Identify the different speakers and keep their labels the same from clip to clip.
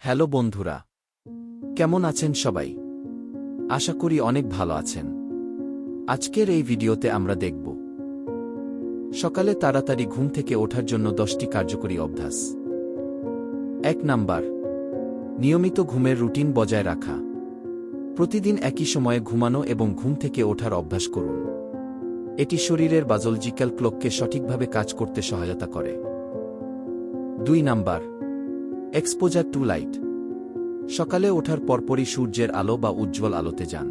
Speaker 1: Hello বন্ধুরা, কেমন আছেন সবাই? আশা করি অনেক ভালো আছেন। আজকের এই ভিডিওতে আমরা দেখব সকালে তাড়াতাড়ি ঘুম থেকে ওঠার জন্য 10টি কার্যকরী অভ্যাস। 1 নাম্বার, নিয়মিত ঘুমের রুটিন বজায় রাখা। প্রতিদিন একই সময়ে ঘুমানো এবং ঘুম থেকে ওঠার অভ্যাস করুন। এটি শরীরের বায়োলজিক্যাল ক্লককে সঠিকভাবে কাজ করতে সহায়তা করে। 2 নাম্বার, এক্সপোজার টু লাইট। সকালে ওঠার পরপরই সূর্যের আলো বা উজ্জ্বল আলোতে যান।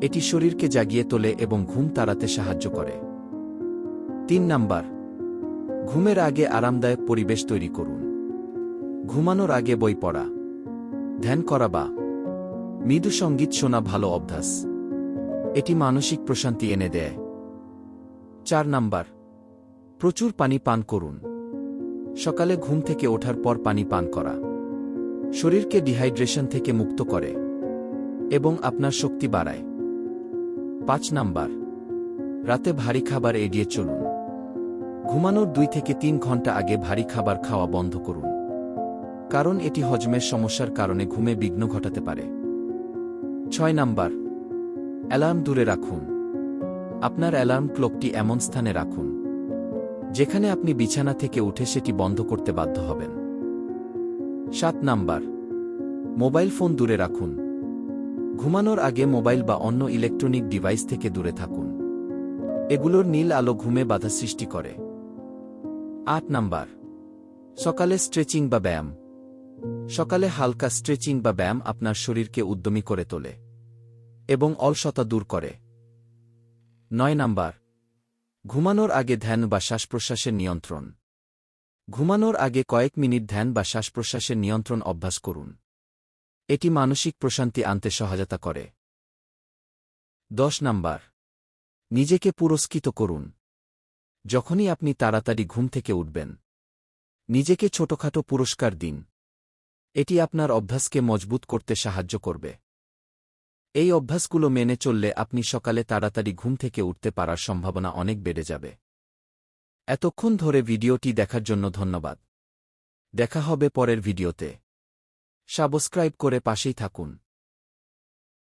Speaker 1: এটি শরীরকে জাগিয়ে তোলে এবং ঘুম তাড়াতে সাহায্য করে। 3 নাম্বার, ঘুমের আগে আরামদায়ক পরিবেশ তৈরি করুন। ঘুমানোর আগে বই পড়া, ধ্যান করা বা মৃদু সঙ্গীত শোনা ভালো অভ্যাস। এটি মানসিক প্রশান্তি এনে দেয়। 4 নাম্বার, প্রচুর পানি পান করুন। সকালে ঘুম থেকে ওঠার পর পানি পান করা শরীরকে ডিহাইড্রেশন থেকে মুক্ত করে এবং আপনার শক্তি বাড়ায়। 5 নাম্বার, রাতে ভারী খাবার এড়িয়ে চলুন। ঘুমানোর 2 থেকে 3 ঘন্টা আগে ভারী খাবার খাওয়া বন্ধ করুন, কারণ এটি হজমের সমস্যার কারণে ঘুমে বিঘ্ন ঘটাতে পারে। 6 নাম্বার, অ্যালার্ম দূরে রাখুন। আপনার অ্যালার্ম ক্লকটি এমন স্থানে রাখুন যেখানে আপনি বিছানা থেকে উঠে সেটি বন্ধ করতে বাধ্য হবেন। 7 নাম্বার, মোবাইল ফোন দূরে রাখুন। ঘুমানোর আগে মোবাইল বা অন্য ইলেকট্রনিক ডিভাইস থেকে দূরে থাকুন। এগুলোর নীল আলো ঘুমে বাধা সৃষ্টি করে। 8 নাম্বার, সকালে স্ট্রেচিং বা ব্যায়াম। সকালে হালকা স্ট্রেচিং বা ব্যায়াম আপনার শরীরকে উদ্যমী করে তোলে এবং অলসতা দূর করে। 9 নাম্বার, ঘুমানোর আগে ধ্যান বা শ্বাসপ্রশ্বাসের নিয়ন্ত্রণ। ঘুমানোর আগে কয়েক মিনিট ধ্যান বা শ্বাসপ্রশ্বাসের নিয়ন্ত্রণ অভ্যাস করুন। এটি মানসিক প্রশান্তি আনতে সহায়তা করে। 10 নাম্বার, নিজেকে পুরস্কৃত করুন। যখনই আপনি তাড়াতাড়ি ঘুম থেকে উঠবেন, নিজেকে ছোটখাটো পুরস্কার দিন। এটি আপনার অভ্যাসকে মজবুত করতে সাহায্য করবে। এই অভ্যাসগুলো মেনে চললে আপনি সকালে তাড়াতাড়ি ঘুম থেকে উঠতে পারার সম্ভাবনা অনেক বেড়ে যাবে। এতক্ষণ ধরে ভিডিওটি দেখার জন্য ধন্যবাদ। দেখা হবে পরের ভিডিওতে। সাবস্ক্রাইব করে পাশেই থাকুন।